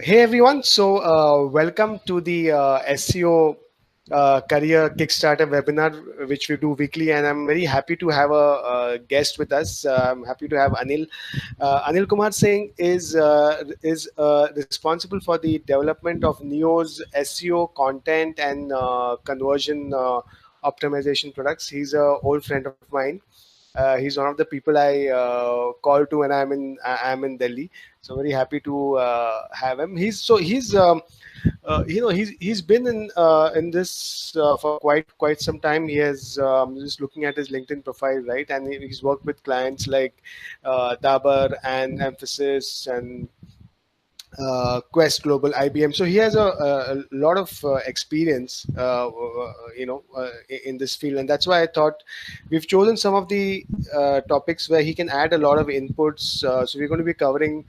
Hey everyone, so welcome to the SEO career Kickstarter webinar, which we do weekly, and I'm very happy to have a guest with us. I'm happy to have Anil. Anil Kumar Singh is responsible for the development of Neo's SEO content and conversion optimization products. He's an old friend of mine. He's one of the people I call to when I'm in Delhi. So very happy to have him. He's been in this for quite some time. He has just looking at his LinkedIn profile, right, and he's worked with clients like Dabur and Mphasis and Quest Global, IBM. So he has a lot of experience, in this field, and that's why I thought we've chosen some of the topics where he can add a lot of inputs. So we're going to be covering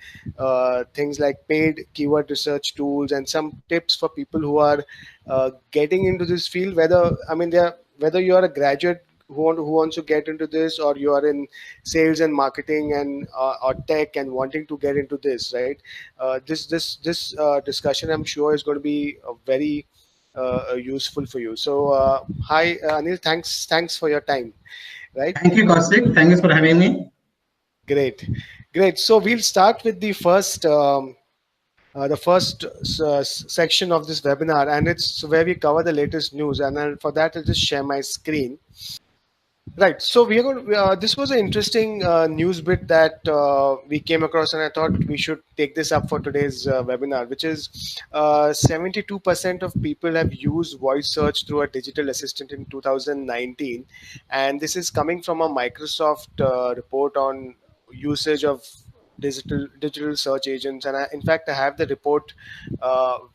things like paid keyword research tools and some tips for people who are getting into this field. Whether you are a graduate who wants to get into this, or you are in sales and marketing and or tech and wanting to get into this, right? This discussion, I'm sure, is going to be very useful for you. So, hi, Anil. Thanks for your time. Right. Thank you, Kaushik. Thank you for having me. Great, great. So we'll start with the first section of this webinar, and it's where we cover the latest news. And for that, I'll just share my screen. Right. So we are going. This was an interesting news bit that we came across, and I thought we should take this up for today's webinar, which is 72% of people have used voice search through a digital assistant in 2019, and this is coming from a Microsoft report on usage of digital search agents. And in fact, I have the report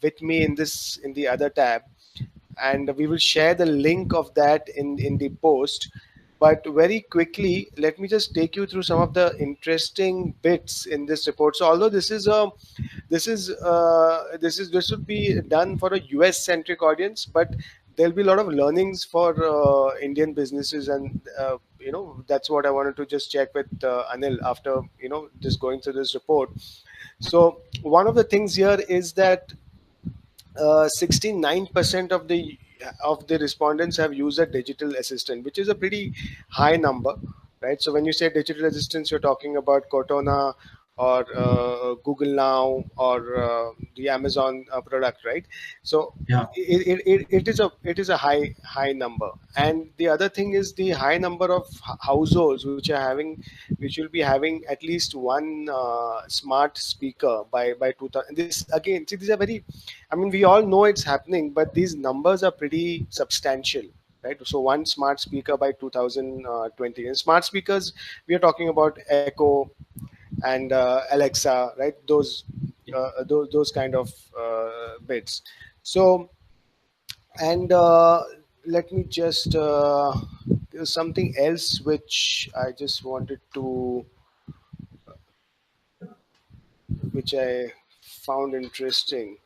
with me in the other tab, and we will share the link of that in the post. But very quickly, let me just take you through some of the interesting bits in this report. So although this would be done for a US centric audience, but there'll be a lot of learnings for Indian businesses, and that's what I wanted to just check with Anil after just going through this report. So one of the things here is that 69% of the respondents have used a digital assistant, which is a pretty high number, right? So when you say digital assistants, you're talking about Cortana or Google Now or the Amazon product, right? So Yeah, it is a high number. And the other thing is the high number of households which will be having at least one smart speaker by 2000. This again, see, these are very, I mean, we all know it's happening, but these numbers are pretty substantial, right? So one smart speaker by 2020. And smart speakers, we are talking about Echo and Alexa, right? Those kind of bits. So, and let me just there's something else which I just wanted to, which I found interesting.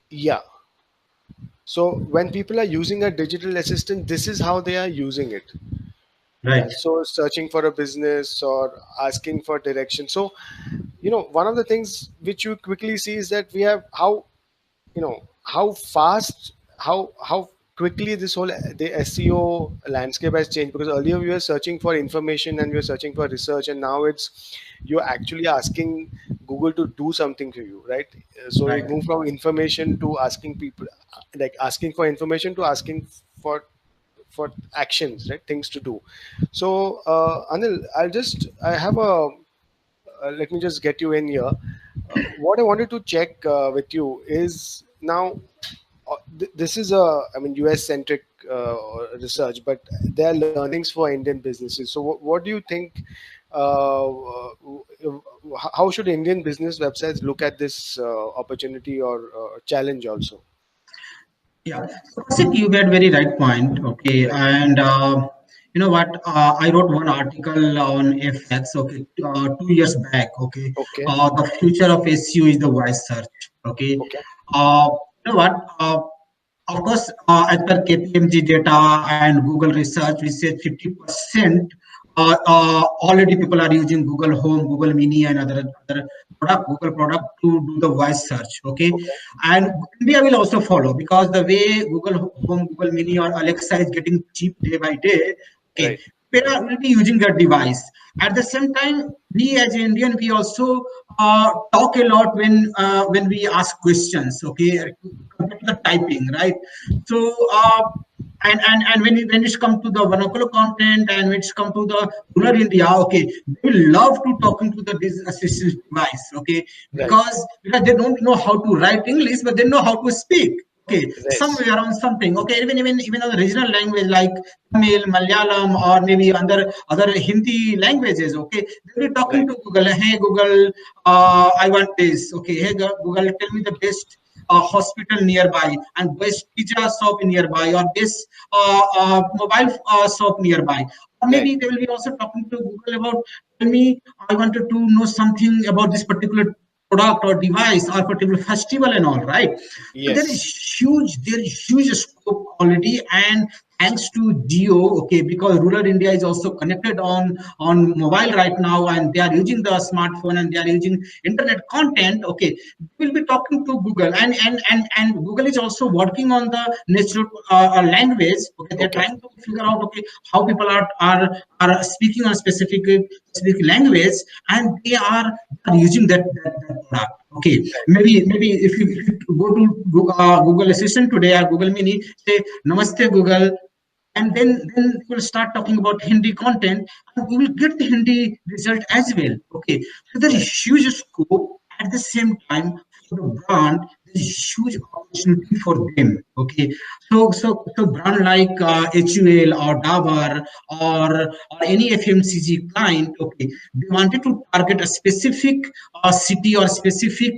Yeah. So when people are using a digital assistant, this is how they are using it. right. So searching for a business or asking for direction. So, one of the things which you quickly see is that we have how fast, how quickly this whole the SEO landscape has changed, because earlier we were searching for information and we were searching for research, and now it's you're actually asking Google to do something for you, right? So we Right. move from information to asking people, like asking for information to asking for for actions, right? Things to do. So Anil, I have a let me just get you in here. What I wanted to check with you is now this is I mean, US centric research, but there are learnings for Indian businesses. So what do you think? How should Indian business websites look at this opportunity or challenge also? Yeah. So, Kaushik, you get very right point. Okay. Right. And you know what? I wrote one article on FX, okay, 2 years back. Okay. Okay. The future of SEO is the voice search. Okay. Okay. You know what? Of course, as per KPMG data and Google research, we say 50% already people are using Google Home, Google Mini, and other Google product to do the voice search. Okay, Okay. and India will also follow, because the way Google Home, Google Mini, or Alexa is getting cheap day by day. Okay, Right. people will be using that device. At the same time, we as Indian, we also talk a lot when we ask questions. Okay, Right. compared to the typing, right? So and when it's come to the vernacular content, and when it's come to the rural India, okay, they will love to talking to the this assistant device. Okay, Right. because they don't know how to write English, but they know how to speak. Okay, Yes. somewhere on something. Okay, even on the regional language like Tamil, Malayalam, or maybe other Hindi languages. Okay, they'll be talking Right. to Google. Hey Google, I want this. Okay, hey Google, tell me the best hospital nearby, and best pizza shop nearby, or best mobile shop nearby. Or Right. maybe they will be also talking to Google about, tell me, I wanted to know something about this particular product or device or particular festival and all, right? So Yes. there is huge scope already, and thanks to Geo, okay, because rural India is also connected on mobile right now, and they are using the smartphone, and they are using internet content. Okay, we will be talking to Google, and Google is also working on the natural language. Okay, they're Okay. trying to figure out, okay, how people are speaking on specific language, and they are using that product. Okay, Right. maybe if you go to Google Assistant today, or Google Mini, say Namaste Google, and then we'll start talking about Hindi content, and we will get the Hindi result as well. Okay, so there is Right. huge scope. At the same time, for the brand, there is huge opportunity for them. Okay, so brand like HUL or Dabur, or any FMCG client. Okay, they wanted to target a specific city, or specific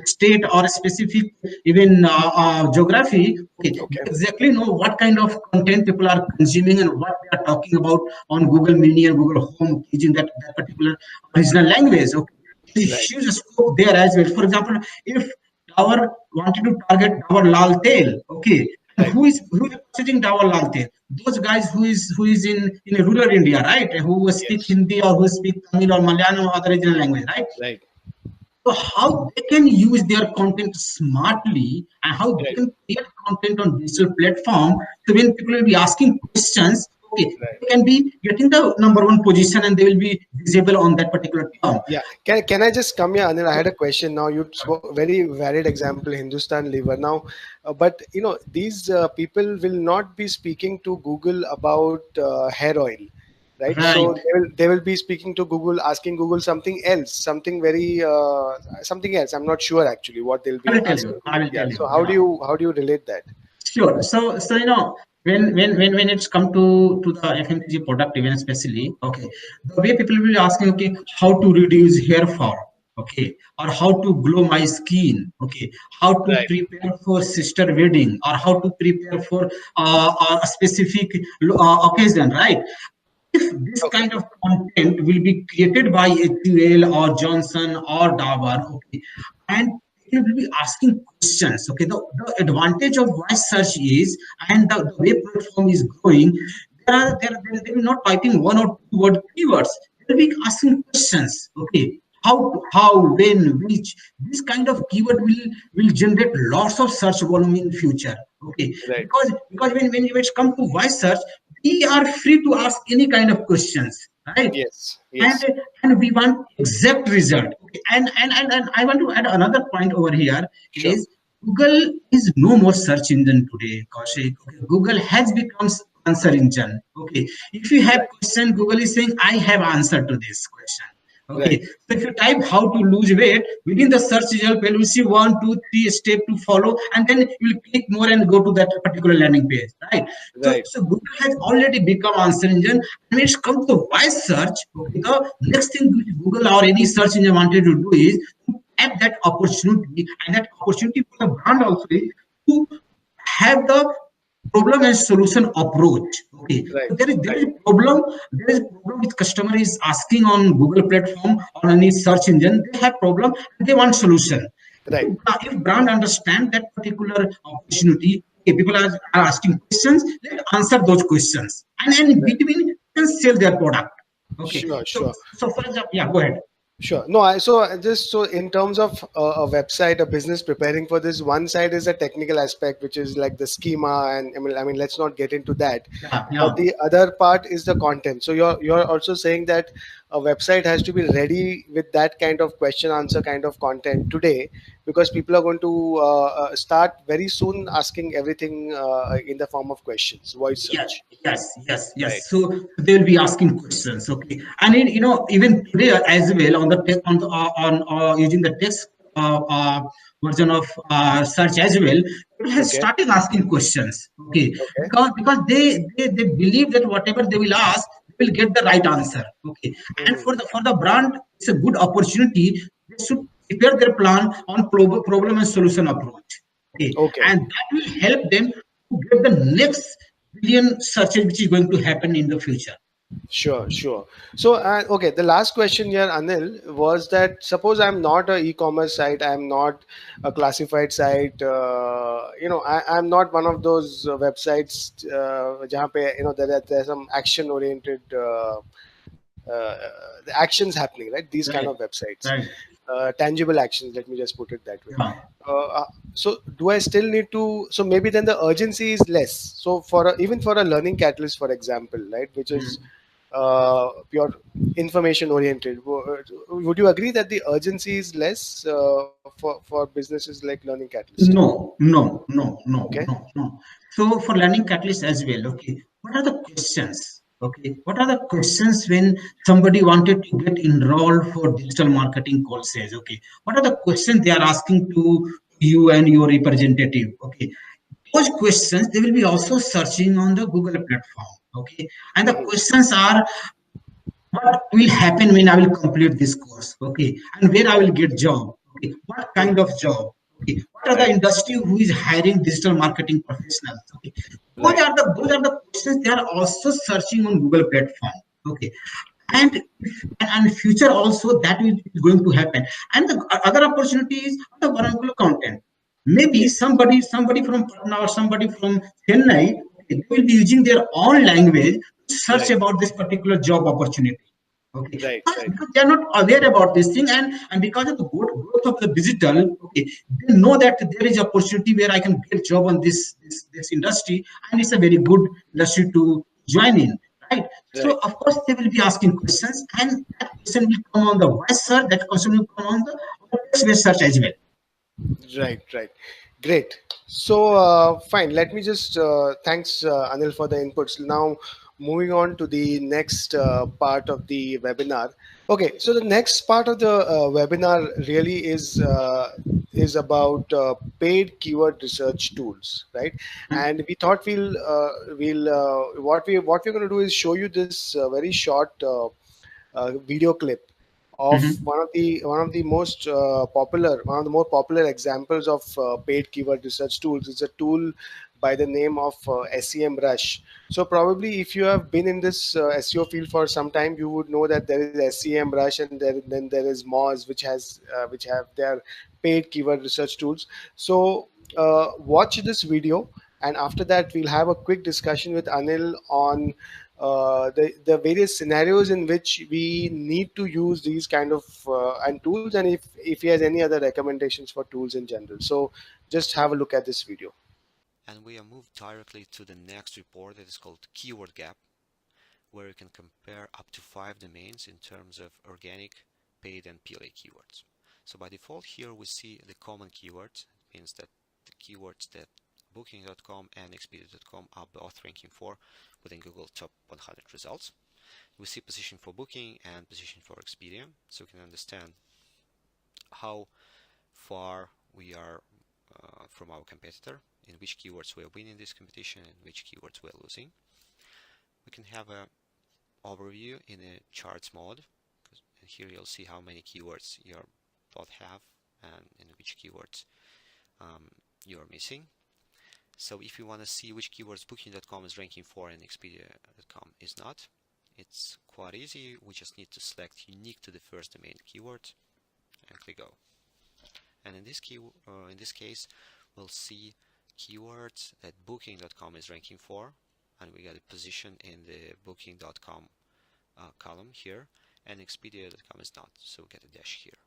state, or a specific even geography. Okay, they Okay. exactly know what kind of content people are consuming, and what they are talking about on Google Mini and Google Home using that particular regional language. Okay, there's a Right. huge scope there as well. For example, if Dabur wanted to target Dabur Lal Tel, okay, and Right. who is purchasing Dabur Lal Tel? Those guys who is in a rural India, right? Who speak Yes. Hindi, or who speak Tamil or Malayalam or other regional language, right? Right. So how they can use their content smartly, and how they Right. can create content on digital platform. So when people will be asking questions, okay, Right. they can be getting the number one position, and they will be visible on that particular term. Yeah. Can I just come here, Anil? I had a question. Now you spoke very valid example, Hindustan Lever. Now, but these people will not be speaking to Google about hair oil, right? So Right. they will be speaking to Google, asking Google something else, something very something else. I'm not sure actually what they'll I be will tell you. asking I Google. will Yeah. tell So you. how do you relate that? Sure. So when it's come to the FMCG product, even especially, okay, the way people will be asking, okay, how to reduce hair fall, okay, or how to glow my skin, okay, how to Right. prepare for sister wedding, or how to prepare for a specific occasion, right? If this Okay. kind of content will be created by HUL or Johnson or Dabur, okay, and you will be asking questions. Okay, the advantage of voice search is, and the way platform is growing, they will not typing one or two keywords. They'll be asking questions. Okay, how, when, which. This kind of keyword will generate lots of search volume in future. Okay, Right. because when it's come to voice search, we are free to ask any kind of questions, right? Yes. and Yes. and we want exact result. Okay. And I want to add another point over here Sure. is, Google is no more search engine today, Kaushik. Okay, Google has become answer engine. Okay, if you have Right. question, Google is saying, I have answer to this question. Okay, Right. so if you type how to lose weight, within the search result you will see 1, 2, 3 step to follow, and then you will click more and go to that particular landing page, right? So, Right. so Google has already become answer engine. When it's come to voice search, okay, the next thing which Google or any search engine wanted to do is to have that opportunity, and that opportunity for the brand also is to have the problem and solution approach. Okay, Right. so there Right. is problem. There is problem which customer is asking on Google platform or any search engine. They have problem and they want solution. Right. If brand understand that particular opportunity, okay, people are asking questions, let answer those questions. And Right. between can sell their product. Okay. Sure, So, sure. so for example, yeah, go ahead. Sure. No, so in terms of a website, a business preparing for this, one side is a technical aspect, which is like the schema, and I mean, let's not get into that. Yeah, But yeah. the other part is the content. So you're also saying that a website has to be ready with that kind of question answer kind of content today, because people are going to start very soon asking everything in the form of questions, voice Yeah, search. yes. Right. So they'll be asking questions, okay. And even today as well on the on using the text version of search as well, it has Okay. started asking questions, okay, Okay. because they believe that whatever they will ask, they will get the right answer, okay. And Mhm. for the brand, it's a good opportunity. They should prepare their plan on problem and solution approach, okay, Okay. and that will help them to get the next billion searches which is going to happen in the future. Sure, sure. So, okay, the last question here, Anil, was that suppose I'm not a e-commerce site, I'm not a classified site, I'm not one of those websites, जहाँ पे, there's some action-oriented actions happening, right? These kind of Right, websites, right. tangible actions. Let me just put it that way. Yeah. So, do I still need to? So maybe then the urgency is less. So even for a learning catalyst, for example, right, which is Mm. pure information oriented. Would you agree that the urgency is less for businesses like Learning Catalyst? No, no, no, no, Okay. no, no. So for learning catalyst as well, okay, what are the questions? Okay, what are the questions when somebody wanted to get enrolled for digital marketing courses? Okay, what are the questions they are asking to you and your representative? Okay, those questions they will be also searching on the Google platform. Okay, and the Mhm. questions are what will happen when I will complete this course, okay, and where I will get job, okay, what kind of job, okay, what are the Right. industry who is hiring digital marketing professionals, okay. Right. Those are the questions they are also searching on Google platform, okay, and future also that is going to happen, and the other opportunity is the vernacular content. Maybe Yes. somebody from Patna or somebody from Chennai, okay, they will be using their own language to search Right. about this particular job opportunity. Okay, Right. Right. because they are not aware about this thing, and because of the growth of the digital, okay, they know that there is opportunity where I can get job on this industry, and it's a very good industry to join in, right? So Right. of course they will be asking questions, and that question will come on the voice search, that question will come on the text-based search as well. Right, right. Great. So, fine. Let me just thanks, Anil, for the inputs. Now, moving on to the next part of the webinar. Okay, so the next part of the webinar really is about paid keyword research tools, right? And we thought what we're going to do is show you this very short video clip of Mhm. one of the most popular one of the more popular examples of paid keyword research tools. It's a tool by the name of SEM Rush. So probably if you have been in this SEO field for some time, you would know that there is SEM Rush, and then there is Moz, which have their paid keyword research tools. So watch this video, and after that we'll have a quick discussion with Anil on the various scenarios in which we need to use these kind of and tools, and if he has any other recommendations for tools in general. So just have a look at this video. And we are moved directly to the next report that is called Keyword Gap, where you can compare up to 5 domains in terms of organic, paid, and PLA keywords. So by default here we see the common keywords. It means that the keywords that Booking.com and Expedia.com are both ranking for within Google Top 100 results. We see position for Booking and position for Expedia, so we can understand how far we are from our competitor, in which keywords we are winning this competition and which keywords we are losing. We can have a overview in a charts mode, and here you'll see how many keywords you both have and in which keywords you're missing. So if you want to see which keywords Booking.com is ranking for and Expedia.com is not, it's quite easy. We just need to select unique to the first domain keyword and click go. And in this case, we'll see keywords that Booking.com is ranking for and we got a position in the booking.com column here, and Expedia.com is not, so we get a dash here.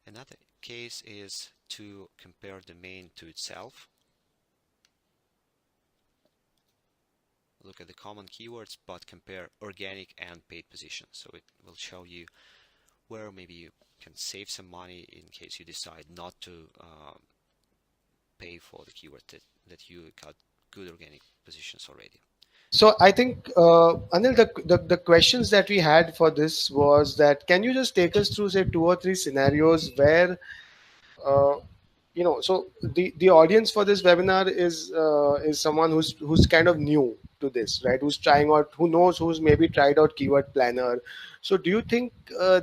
Another case is to compare the domain to itself. Look at the common keywords, but compare organic and paid positions. So it will show you where maybe you can save some money in case you decide not to pay for the keyword that you got good organic positions already. So I think, Anil, the questions that we had for this was that, can you just take us through, say, 2 or 3 scenarios where, so the audience for this webinar is someone who's kind of new to this, right? Who's trying out, who's maybe tried out Keyword Planner. So do you think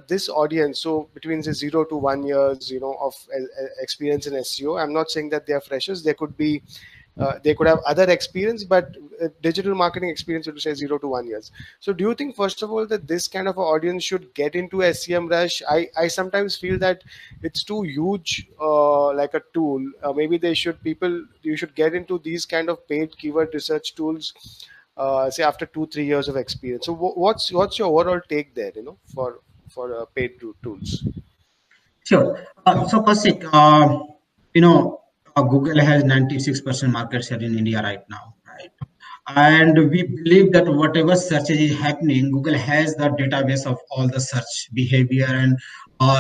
this audience, so between say 0 to 1 years, of experience in SEO, I'm not saying that they are freshers, they could have other experience, but digital marketing experience would say 0 to 1 years. So do you think, first of all, that this kind of audience should get into SEM rush? I sometimes feel that it's too huge, like a tool. Maybe you should get into these kind of paid keyword research tools, say after 2-3 years of experience. So what's your overall take there, for paid tools? Sure. So Kaushik, Google has 96% market share in India right now, right? And we believe that whatever search is happening, Google has the database of all the search behavior and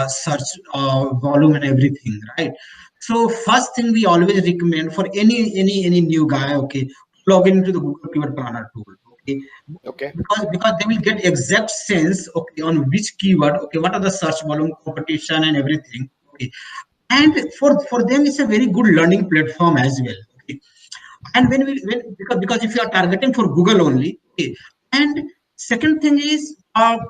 search volume and everything, right? So first thing we always recommend for any new guy, okay, log into the Google Keyword Planner tool, okay? Okay. Because they will get exact sense, okay, on which keyword, okay, what are the search volume, competition, and everything, okay. And for them, it's a very good learning platform as well, okay. And because if you are targeting for Google only, okay. And second thing is, it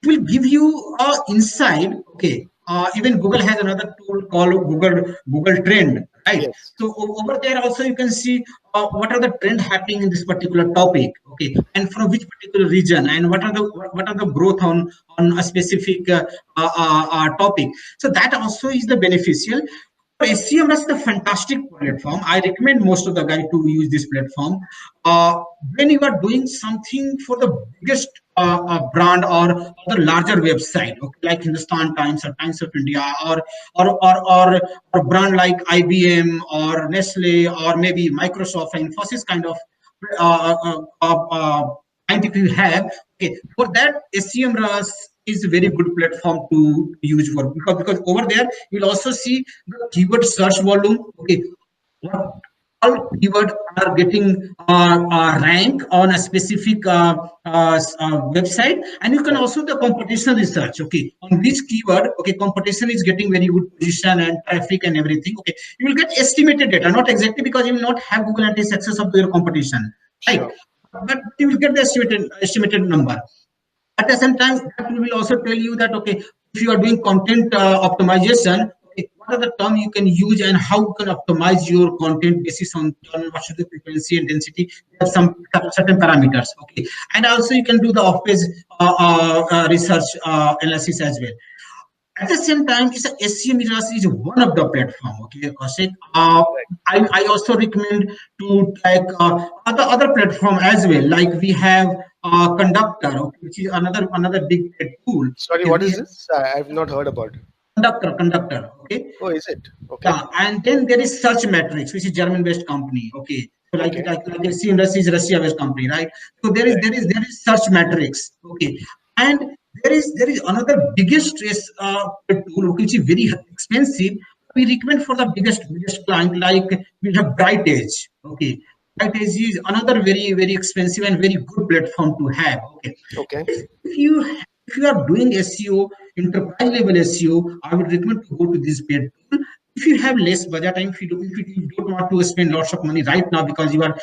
will give you insight, okay. Even Google has another tool called Google Trend, right? Yes. So over there also you can see what are the trend happening in this particular topic, okay, and from which particular region, and what are the growth on a specific topic. So that also is the beneficial. SEM is a fantastic platform. I recommend most of the guys to use this platform. When you are doing something for the biggest brand or the larger website, okay, like Hindustan Times or Times of India, or a brand like IBM or Nestle or maybe Microsoft and Mphasis kind of client if you have, okay, for that SEMrush is a very good platform to use for, because over there you'll also see the keyword search volume, okay, what all keywords are getting rank on a specific website, and you can Right. also the competition research, okay, on which keyword, okay, competition is getting very good position and traffic and everything, okay. You will get estimated data, not exactly, because you will not have Google Analytics access of your competition, right? Sure. But you will get the estimated number. At the same time, that will also tell you that, okay, if you are doing content optimization, okay, what are the terms you can use and how you can optimize your content basis on what should the frequency and density, have some certain parameters, okay. And also you can do the off-page research analysis as well. At the same time, it's a SEM is one of the platform, okay, Kaushik. I also recommend to take other platform as well. Like we have Conductor, okay, which is another big tool. Sorry, Okay, what we is have this? I've not heard about it. Conductor, okay. Oh, is it? Okay. Yeah, and then there is Search Matrix, which is German-based company. Okay, so Okay. like I see industry is Russia-based company, right? So there is Search Matrix. Okay, and there is another biggest tool which is very expensive. We recommend for the biggest client, like we have Bright Edge. Okay, Bright Edge is another very expensive and very good platform to have. Okay, Okay. if you are doing SEO, enterprise level SEO, I would recommend to go to this paid tool. If you have less budget time, if you don't want to spend lots of money right now because you are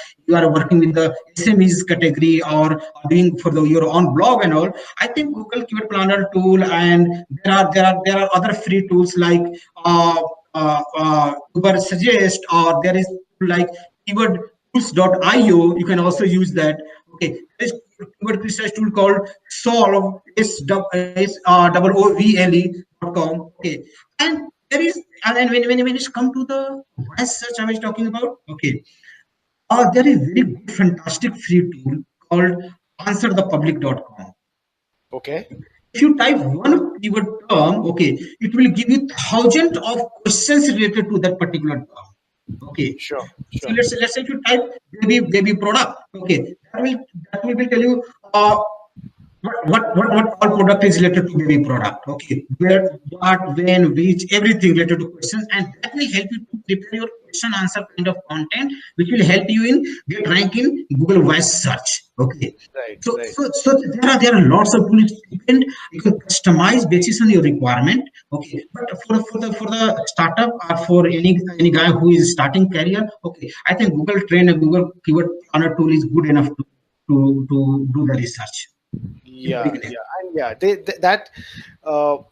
working with the SMEs category or doing for your own blog and all, I think Google Keyword Planner tool, and there are other free tools like Uber Suggest, or there is like keyword tools.io. You can also use that. Okay, there is keyword research tool called Solve, SOOVLE.com. Okay, and there is, and then when it's come to the voice search I was talking about, okay, There is very good, fantastic free tool called answerthepublic.com. Okay. If you type one keyword term, okay, it will give you thousands of questions related to that particular term. Okay. Sure. So Sure. let's say if you type baby product, okay, that will tell you what all product is related to baby product. Okay, where, what, when, which, everything related to questions, and that will help you to prepare your question answer kind of content, which will help you in get rank in Google voice search. Okay. Right. So, Right. there are lots of tools. You can customize basis on your requirement. Okay, but for the startup or for any guy who is starting career, okay, I think Google Trend and Google Keyword Planner tool is good enough to do the research. Yeah, yeah, and yeah, that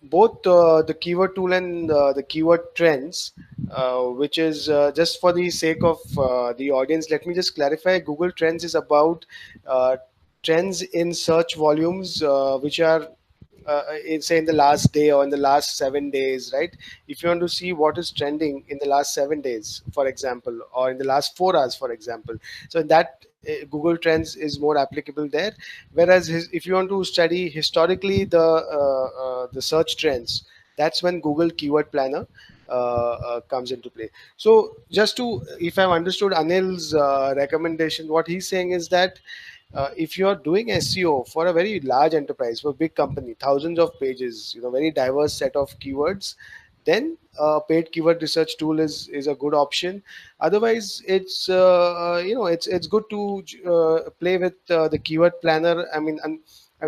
both the keyword tool and the keyword trends, which is just for the sake of the audience. Let me just clarify. Google Trends is about uh, trends in search volumes, which are say in the last day or in the last 7 days, right? If you want to see what is trending in the last 7 days, for example, or in the last 4 hours, for example, so that Google Trends is more applicable there. Whereas if you want to study historically the search trends, that's when Google Keyword Planner comes into play. So just to, if I've understood Anil's recommendation, what he's saying is that if you are doing SEO for a very large enterprise, for a big company, thousands of pages, very diverse set of keywords, then paid keyword research tool is a good option. Otherwise, it's good to play with the keyword planner. And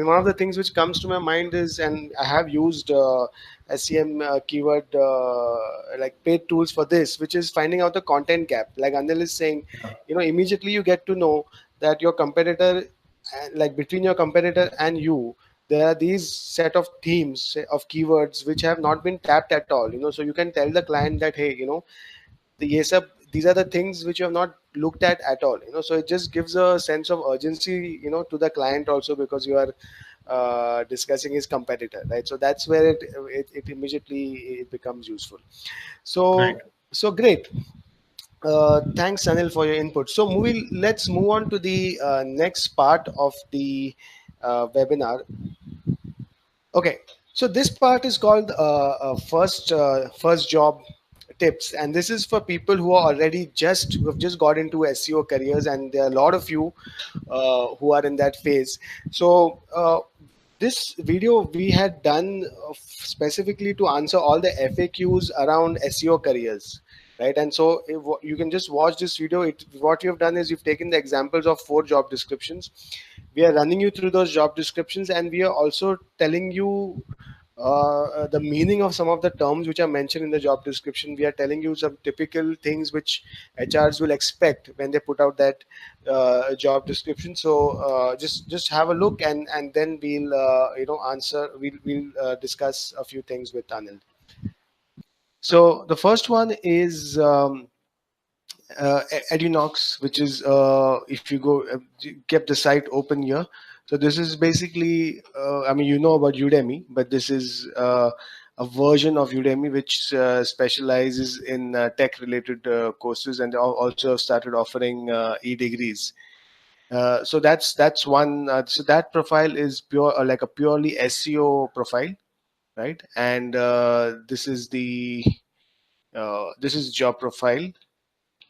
one of the things which comes to my mind is, and I have used SEM keyword like paid tools for this, which is finding out the content gap. Like Anil is saying, immediately you get to know that your competitor, like between your competitor and you, there are these set of themes of keywords which have not been tapped at all. So you can tell the client that, hey, the yes sir, these are the things which you have not looked at all. So it just gives a sense of urgency, to the client also, because you are discussing his competitor, right? So that's where it immediately it becomes useful. Right. So great. Thanks, Anil, for your input. So, let's move on to the next part of the webinar. Okay, so this part is called first job tips, and this is for people who are already who have just got into SEO careers, and there are a lot of you who are in that phase. So. This video we had done specifically to answer all the FAQs around SEO careers, right? And so you can just watch this video. What we have done is we've taken the examples of 4 job descriptions. We are running you through those job descriptions, and we are also telling you the meaning of some of the terms which are mentioned in the job description. We are telling you some typical things which HRs will expect when they put out that job description. So just have a look, and then we'll answer. We'll discuss a few things with Anil. So the first one is Edinox, which is if you go kept the site open here. So this is basically, you know about Udemy, but this is a version of Udemy which specializes in tech-related courses, and they also started offering e-degrees. So that's one. So that profile is pure, like a purely SEO profile, right? And this is job profile,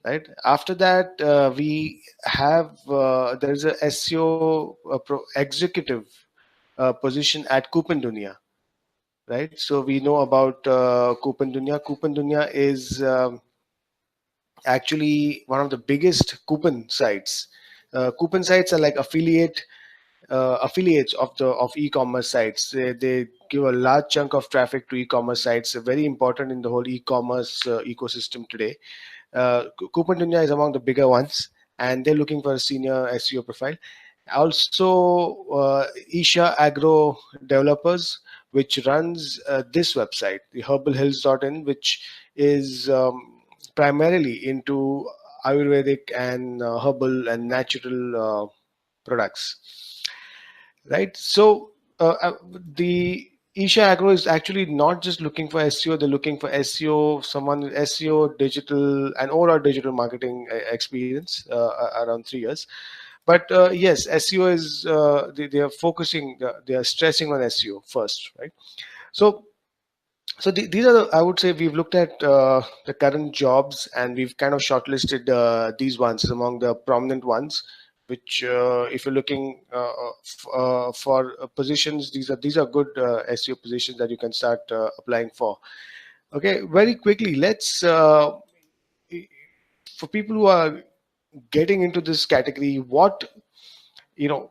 right? After that, we have there is a SEO executive position at Coupon Dunia, right? So we know about Coupon Dunia. Coupon Dunia is actually one of the biggest coupon sites. Coupon sites are like affiliates of e-commerce sites. They give a large chunk of traffic to e-commerce sites. Very important in the whole e-commerce ecosystem today. Coupon Dunya is among the bigger ones, and they're looking for a senior SEO profile. Also, Isha Agro Developers, which runs this website, the herbalhills.in, which is primarily into Ayurvedic and herbal and natural products, right? So the Isha Agro is actually not just looking for SEO, they're looking for SEO, someone with SEO, digital, and overall digital marketing experience around 3 years. But yes, SEO is, they are focusing, they are stressing on SEO first, right? So, these are I would say we've looked at the current jobs and we've kind of shortlisted these ones among the prominent ones. Which, if you're looking for positions, these are good SEO positions that you can start applying for. Okay, very quickly, let's for people who are getting into this category, what,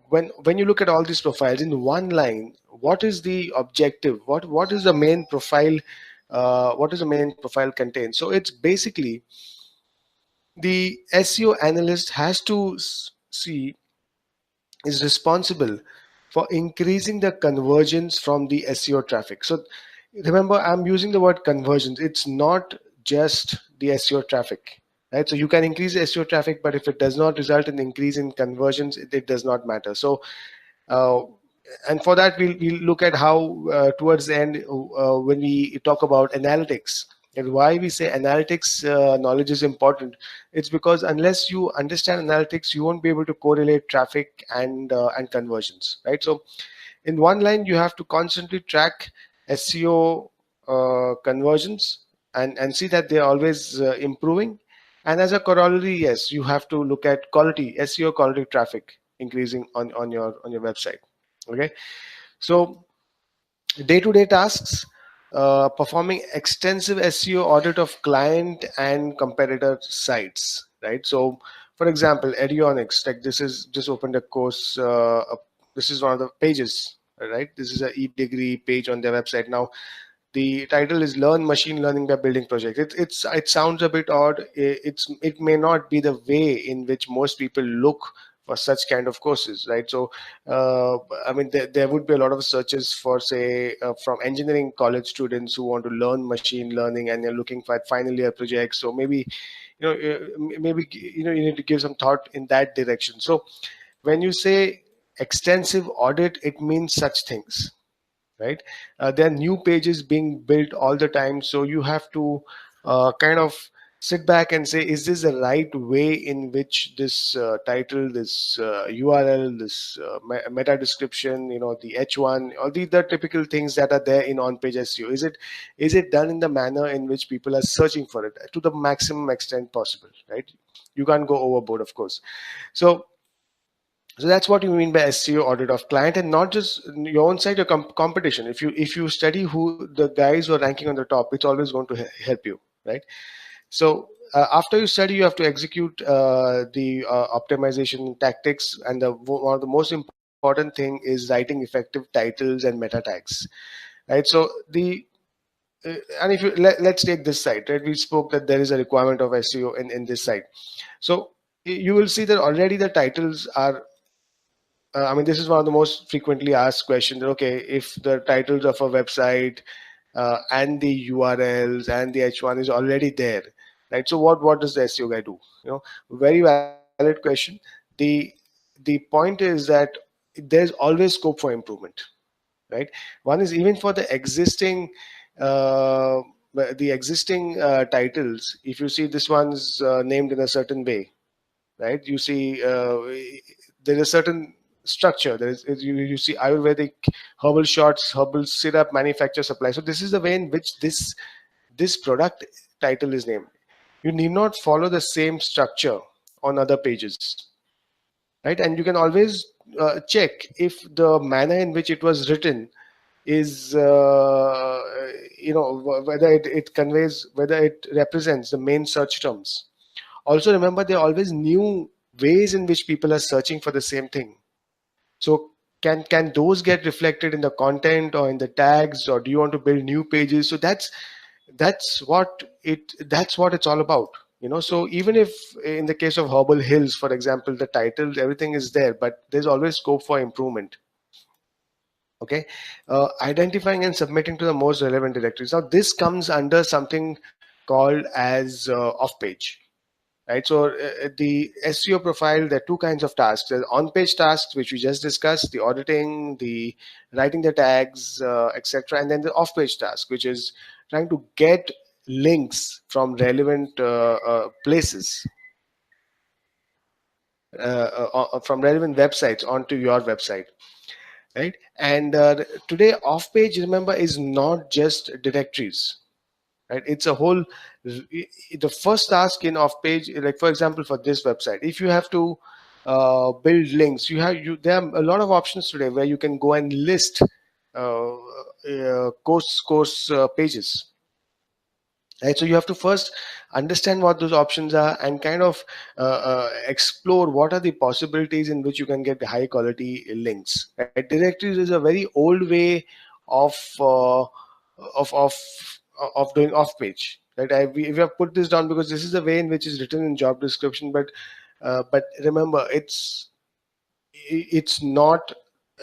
when you look at all these profiles in one line, what is the objective, what is the main profile, what does the main profile contain? So it's basically the SEO analyst has to see, is responsible for increasing the conversions from the SEO traffic. So remember, I'm using the word conversions. It's not just the SEO traffic, right? So you can increase SEO traffic, but if it does not result in increase in conversions, it does not matter. So uh, and for that, we'll look at how towards the end, when we talk about analytics, and why we say analytics knowledge is important. It's because unless you understand analytics, you won't be able to correlate traffic and conversions, right? So in one line, you have to constantly track SEO conversions and see that they're always improving. And as a corollary, yes, you have to look at quality, SEO quality traffic increasing on your website. Okay, so day-to-day tasks, performing extensive SEO audit of client and competitor sites, right? So for example, Edionics, like this is just opened a course, this is one of the pages, right? This is a e-degree page on their website. Now the title is "Learn Machine Learning by Building Project." It sounds a bit odd. It may not be the way in which most people look for such kind of courses, right? So, I mean, there would be a lot of searches for, say, from engineering college students who want to learn machine learning and they're looking for final year projects. So maybe, maybe you need to give some thought in that direction. So, when you say extensive audit, it means such things, right? There are new pages being built all the time, so you have to kind of sit back and say, is this the right way in which this title, this URL, this meta description, the H1, all the typical things that are there in on-page SEO, is it done in the manner in which people are searching for it to the maximum extent possible, right? You can't go overboard, of course. So that's what you mean by SEO audit of client, and not just your own side, your competition. If you study who the guys who are ranking on the top, it's always going to help you, right? So after you study, you have to execute the optimization tactics, and one of the most important thing is writing effective titles and meta tags, right? So and if let's take this site, right? We spoke that there is a requirement of SEO in this site. So you will see that already the titles are, I mean, this is one of the most frequently asked questions. Okay, if the titles of a website and the URLs and the H1 is already there, right? So what does the SEO guy do? Very valid question. The the point is that there's always scope for improvement, right? One is, even for uh, the existing titles. If you see this one's named in a certain way, right? You see there is a certain structure. You see Ayurvedic herbal shots, herbal syrup manufacture supply. So this is the way in which this product title is named. You need not follow the same structure on other pages, right? And you can always check if the manner in which it was written is whether it conveys, whether it represents the main search terms. Also remember, there are always new ways in which people are searching for the same thing. So can those get reflected in the content or in the tags, or do you want to build new pages? So that's what it's all about. So even if in the case of Herbal Hills, for example, the title, everything is there, but there's always scope for improvement. Okay, identifying and submitting to the most relevant directories. Now this comes under something called as off page. right? So the SEO profile, there are two kinds of tasks. There's on-page tasks, which we just discussed, the auditing, the writing the tags, etc., and then the off-page task, which is trying to get links from relevant places, from relevant websites onto your website, right? And today, off-page, remember, is not just directories, right? It's a whole, the first task in off page, like for example for this website, if you have to build links, there are a lot of options today where you can go and list course pages, right? So you have to first understand what those options are and kind of explore what are the possibilities in which you can get high quality links, right? Directories is a very old way of uh, of of of doing off page, right? We have put this down because this is the way in which is written in job description, but remember, it's not,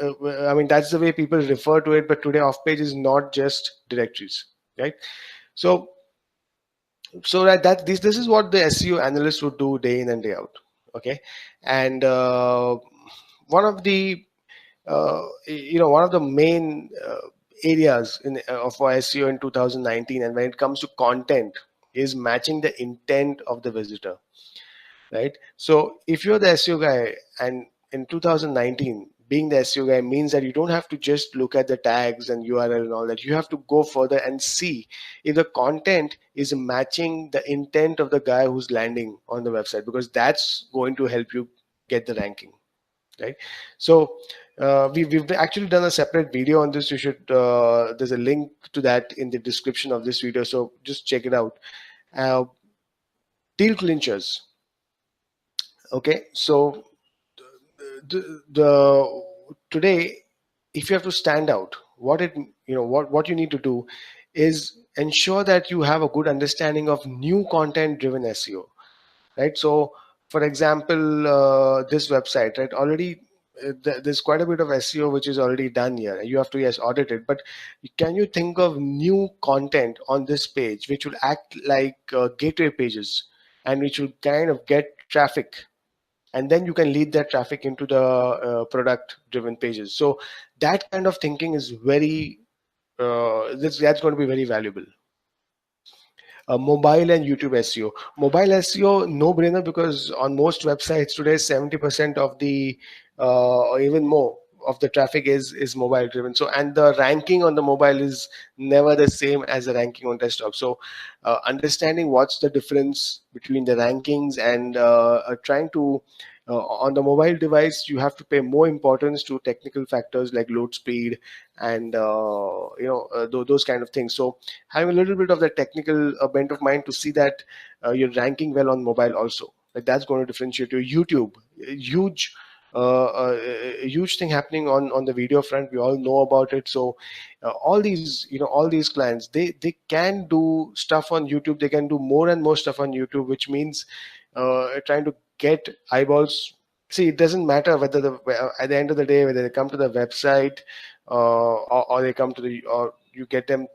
I mean, that's the way people refer to it, but today off page is not just directories, right? So this is what the SEO analyst would do day in and day out. Okay, and one of the one of the main areas for SEO in 2019, and when it comes to content, is matching the intent of the visitor, right? So if you're the SEO guy, and in 2019, being the SEO guy means that you don't have to just look at the tags and URL and all that. You have to go further and see if the content is matching the intent of the guy who's landing on the website, because that's going to help you get the ranking, right? So we've actually done a separate video on this. You should, there's a link to that in the description of this video, so just check it out. Deal clinchers. Okay, so the today, if you have to stand out, what you need to do is ensure that you have a good understanding of new content driven SEO, right? So for example, this website, right, already there's quite a bit of SEO which is already done here. You have to, yes, audit it, but can you think of new content on this page which will act like gateway pages, and which will kind of get traffic, and then you can lead that traffic into the product driven pages? So that kind of thinking is very that's going to be very valuable. Mobile and YouTube SEO. Mobile SEO, no brainer, because on most websites today, 70% of the or even more of the traffic is mobile driven. So, and the ranking on the mobile is never the same as the ranking on desktop. So understanding what's the difference between the rankings, and trying to on the mobile device, you have to pay more importance to technical factors like load speed and those kind of things. So having a little bit of the technical bent of mind to see that you're ranking well on mobile also, like that's going to differentiate you. YouTube, huge a huge thing happening on the video front. We all know about it. So all these clients, they can do stuff on YouTube. They can do more and more stuff on YouTube, which means trying to get eyeballs. See, it doesn't matter whether at the end of the day, whether they come to the website or they come to or you get them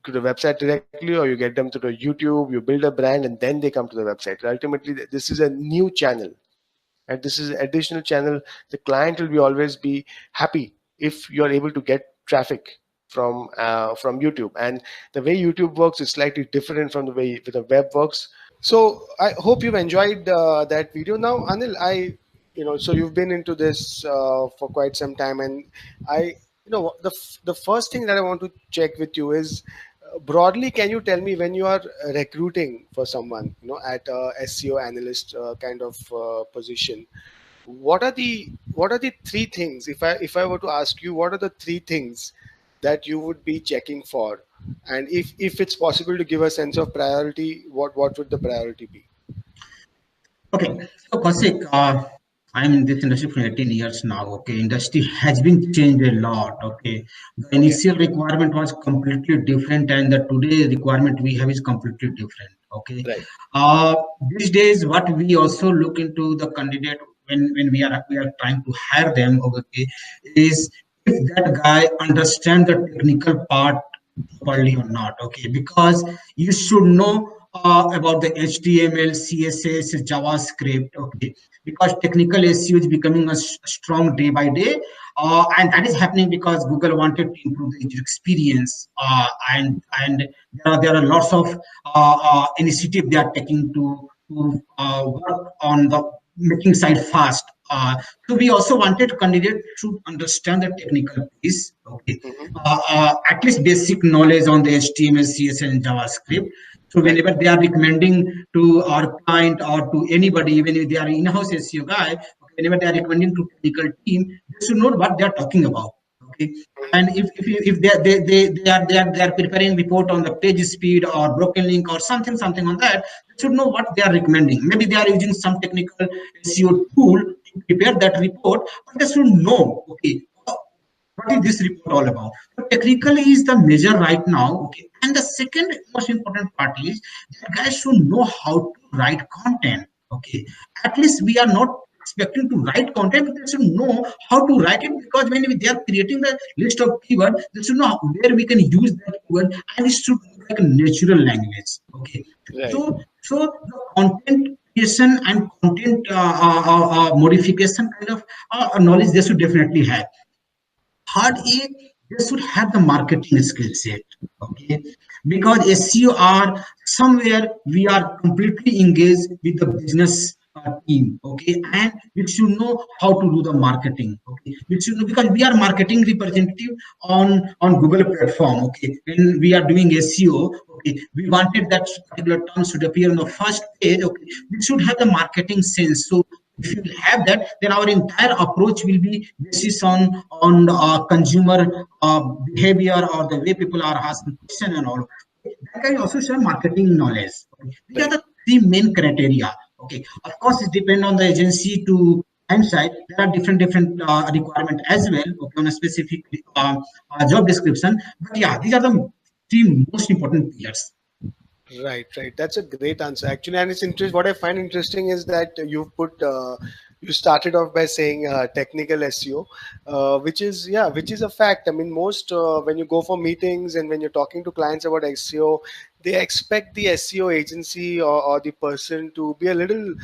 to the website directly, or you get them to the YouTube, you build a brand, and then they come to the website. Ultimately, this is a new channel, and this is an additional channel. The client will always be happy if you're able to get traffic from YouTube. And the way YouTube works is slightly different from the way the web works. So I hope you've enjoyed that video. Now, Anil, so you've been into this for quite some time, and the first thing that I want to check with you is, broadly, can you tell me, when you are recruiting for someone, at a SEO analyst kind of position, what are the three things? If I were to ask you, what are the three things that you would be checking for? And if it's possible to give a sense of priority, what would the priority be? Okay, so Kaushik, I'm in this industry for 18 years now. Okay, industry has been changed a lot. Okay, the Okay. initial requirement was completely different, and the today requirement we have is completely different. Okay, Right. uh, these days what we also look into the candidate when we are trying to hire them. Okay, is if that guy understand the technical part properly or not. Okay, because you should know about the HTML, CSS, JavaScript. Okay, because technical SEO is becoming a strong day by day, and that is happening because Google wanted to improve the user experience, and there are lots of initiative they are taking to work on the making site fast. So we also wanted candidate to understand the technical piece. Okay, Hmm. at least basic knowledge on the HTML, CSS, and JavaScript. So Right. whenever they are recommending to our client or to anybody, even if they are in-house SEO guy, okay, whenever they are recommending to technical team, they should know what they are talking about. Okay, and if they are preparing report on the page speed or broken link or something on that, they should know what they are recommending. Maybe they are using some technical SEO tool to prepare that report, but they should know. Okay, what is this report all about? So technically is the measure right now. Okay. And the second most important part is that guys should know how to write content. Okay. At least we are not expecting to write content, but they should know how to write it, because when they are creating the list of keywords, they should know where we can use that keyword, and it should look like a natural language. Okay. Right. So the content creation and content modification kind of knowledge they should definitely have. Third is they should have the marketing skill set. Okay, because SEO are somewhere we are completely engaged with the business team. Okay, and we should know how to do the marketing. Okay, we should know, because we are marketing representative on Google platform. Okay, when we are doing SEO, okay, we wanted that particular term should appear on the first page. Okay, we should have the marketing sense. So if you have that, then our entire approach will be basis on consumer behavior or the way people are asking question and all. That can also show marketing knowledge. Okay. These are Right. the three main criteria. Okay, of course it depends on the agency to client side. There are different requirement as well. Okay, on a specific job description. But yeah, these are the three most important pillars. Right, right. That's a great answer actually, and it's interesting. What I find interesting is that you've put you started off by saying technical SEO, which is, yeah, which is a fact. I mean, most when you go for meetings and when you're talking to clients about SEO, they expect the SEO agency or the person to be a little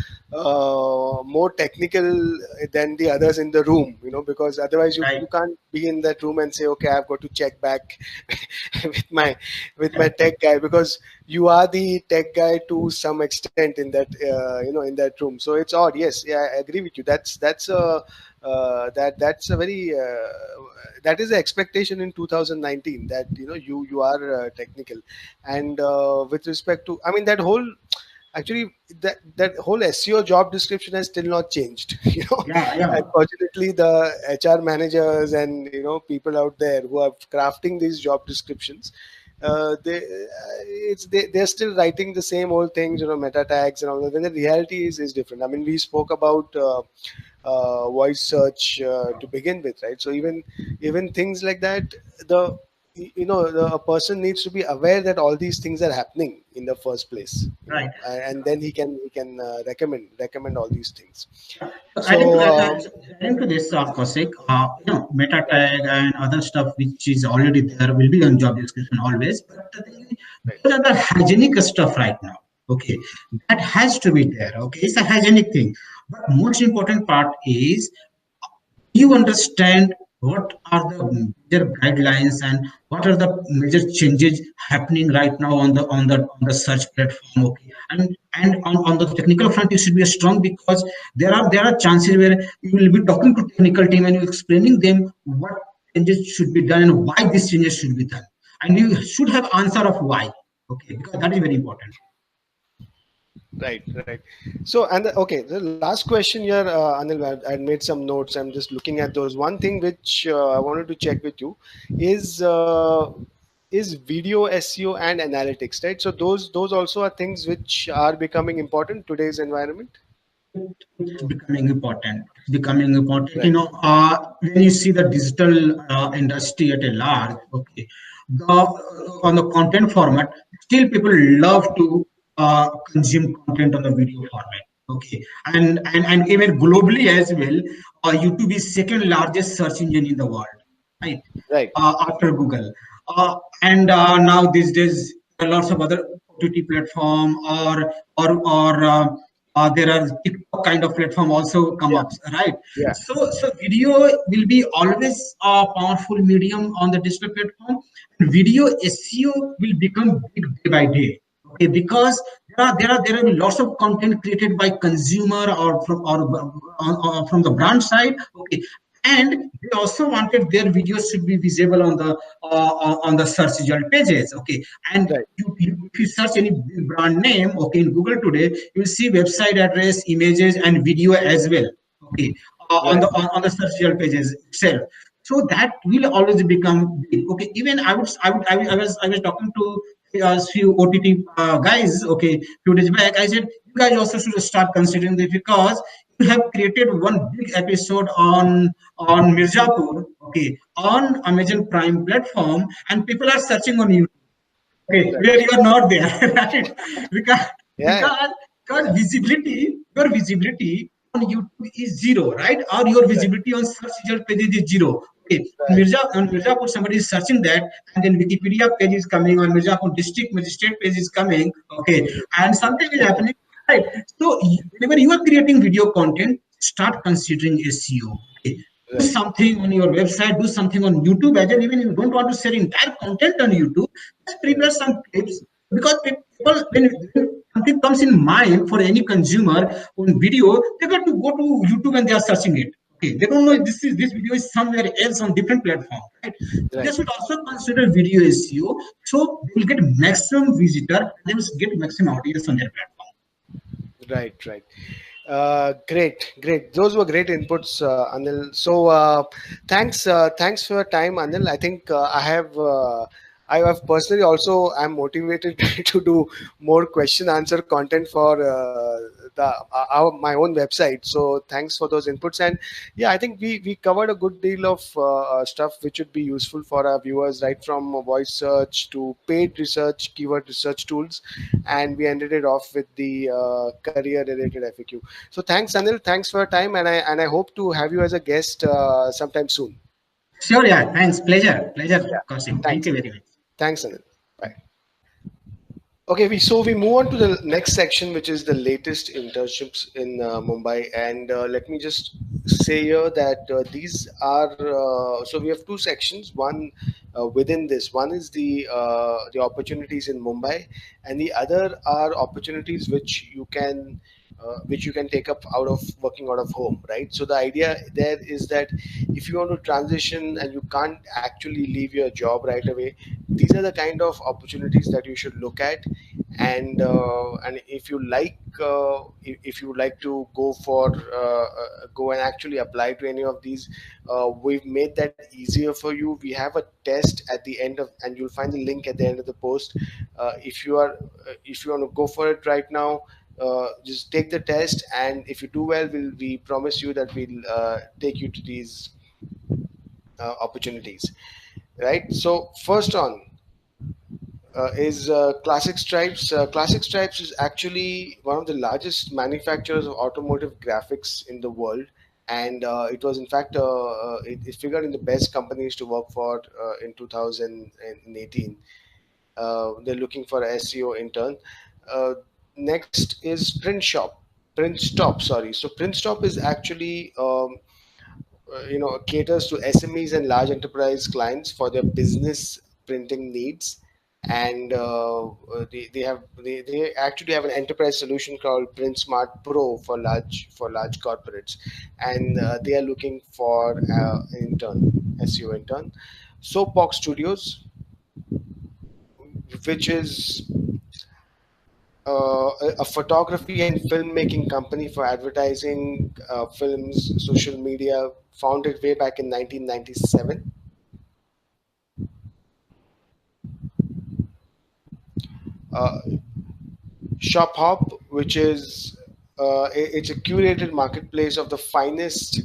more technical than the others in the room, because otherwise you Right, can't be in that room and say, okay, I've got to check back with my tech guy, because you are the tech guy to some extent in that in that room. So it's odd. Yes, yeah, I agree with you. That's a very that is the expectation in 2019, that you are technical. And with respect to, I mean, that whole, actually, that whole SEO job description has still not changed. yeah, yeah, Unfortunately, the HR managers and people out there who are crafting these job descriptions, they're still writing the same old things, meta tags and all that. When the reality is different. I mean, we spoke about voice search to begin with, right? So even things like that, the a person needs to be aware that all these things are happening in the first place, right. and then he can recommend all these things. So So adding to this, Kaushik, meta right, tag and other stuff which is already there will be on job description always. But the thing is, right, those are the hygienic stuff right now. Okay, that has to be there. Okay, it's a hygienic thing. But most important part is you understand what are the major guidelines and what are the major changes happening right now on the search platform. Okay, and on the technical front you should be strong, because there are chances where you will be talking to technical team and you explaining them what changes should be done and why these changes should be done, and you should have answer of why. Okay, because that is very important. right. So, and okay, the last question here, Anil, I made some notes. I'm just looking at those. One thing which I wanted to check with you is video SEO and analytics, right? So those also are things which are becoming important in today's environment. It's becoming important. It's becoming important. Right. When you see the digital industry at a large, okay, on the content format, still people love to consume content on the video format. Okay, and even globally as well, YouTube is second largest search engine in the world, right? Right. After Google. And now these days, there are lots of other OTT platform or there are TikTok kind of platform also come Yeah. up, right? Yeah. So video will be always a powerful medium on the digital platform. Video SEO will become big day by day. Okay, because there are lots of content created by consumer or from the brand side. Okay, and they also wanted their videos should be visible on the search result pages. Okay, and Right. if you search any brand name, okay, in Google today, you will see website address, images, and video as well. Okay, Right. on the search result pages itself. So that will always become big. Okay, even I was talking to a few OTT guys. Okay, few days back, I said you guys also should start considering this because you have created one big episode on Mirzapur, okay, on Amazon Prime platform, and people are searching on you, okay, Right. where you are not there, right? Because Yeah. because because Yeah. your visibility on YouTube is zero, right? Or your Right. visibility on search result pages is zero. Okay, Right. On Mirzapur, somebody is searching that, and then Wikipedia page is coming, on Mirzapur district magistrate page is coming, okay, Mhm. and something is happening, right? So whenever you are creating video content, start considering SEO. Okay, do Right. something on your website, do something on YouTube as well. Even if you don't want to share entire content on YouTube, just Right. prepare some clips because people, when something comes in mind for any consumer on video, they got to go to YouTube and they are searching it. Okay, they don't know Right. this video is somewhere else on different platform, right? So they Right. should also consider video SEO so they will get maximum visitor, they will get maximum audience on their platform. Right. Right. Great, great. Those were great inputs, Anil. So, thanks for your time, Anil. I think I have personally also I'm motivated to do more question answer content for my own website. So, thanks for those inputs. And yeah, I think we covered a good deal of stuff which would be useful for our viewers, right from voice search to paid research, keyword research tools, and we ended it off with the career related FAQ. So thanks, Anil. Thanks for your time, and I hope to have you as a guest sometime soon. Sure, yeah, thanks. Pleasure, Yeah. Kaushik. Thank Thanks. you very much. Thanks, Anil. Bye. Okay, we move on to the next section, which is the latest internships in Mumbai. And let me just say here that these are so we have two sections. One within this, one is the opportunities in Mumbai, and the other are opportunities which you can take up out of working out of home, right? So the idea there is that if you want to transition and you can't actually leave your job right away, these are the kind of opportunities that you should look at. And if you like if you would like to go and actually apply to any of these, we've made that easier for you. We have a test at the end of, and you'll find the link at the end of the post. If you want to go for it right now, just take the test, and if you do well, we promise you that we'll take you to these opportunities, right? So first on is Classic Stripes. Classic Stripes is actually one of the largest manufacturers of automotive graphics in the world, and it was in fact it figured in the best companies to work for in 2018. They're looking for a SEO intern. Uh, Next is Print Shop. Print Stop, sorry. So Print Stop is actually caters to SMEs and large enterprise clients for their business printing needs. And they actually have an enterprise solution called Print Smart Pro for large corporates, and they are looking for intern SEO intern. Soapbox Studios, which is a photography and filmmaking company for advertising, films, social media, founded way back in 1997. Uh, Shop Hop, which is it's a curated marketplace of the finest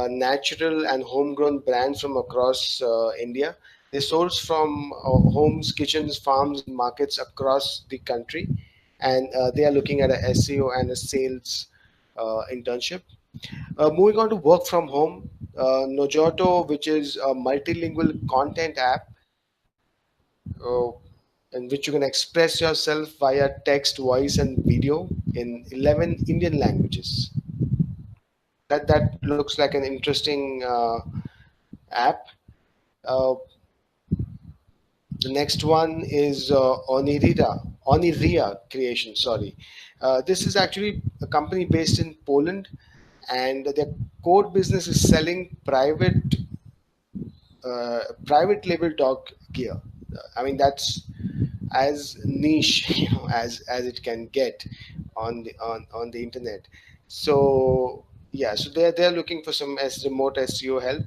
natural and homegrown brands from across India. They source from homes, kitchens, farms, and markets across the country, and they are looking at a SEO and a sales internship. Moving on to work from home, Nojoto, which is a multilingual content app uh, in which you can express yourself via text, voice, and video in 11 Indian languages. That looks like an interesting app. Uh, the next one is Oniria Creation. Sorry, this is actually a company based in Poland, and their core business is selling private label dog gear. I mean, that's as niche as it can get on the internet. So yeah, so they're looking for some as remote SEO help.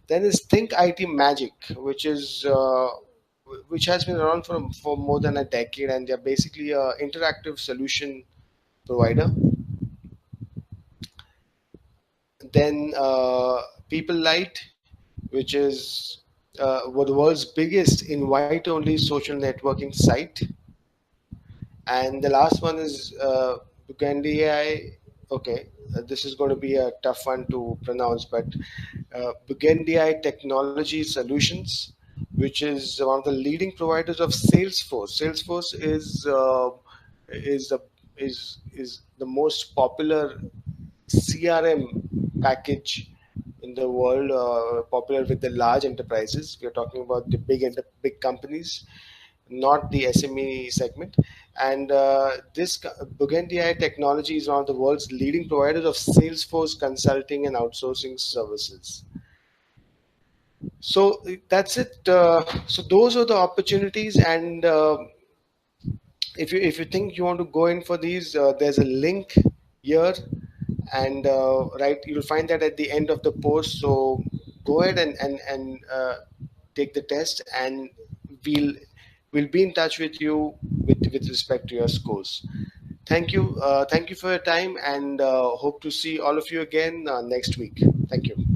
Then is Think IT Magic, which has been around for more than a decade, and they're basically a interactive solution provider. Then People Light, which is the world's biggest invite only social networking site. And the last one is Bugendii. Okay, this is going to be a tough one to pronounce, but Bugendii Technology Solutions, which is one of the leading providers of Salesforce. Salesforce is the is the most popular CRM package in the world, popular with the large enterprises. We are talking about the big companies, not the SME segment. And Bugendii Technology is one of the world's leading providers of Salesforce consulting and outsourcing services. So that's it. So those are the opportunities, and if you think you want to go in for these, there's a link here, and right, you'll find that at the end of the post. So go ahead and take the test, and we'll we'll be in touch with you with respect to your scores. Thank you for your time, and hope to see all of you again next week. Thank you.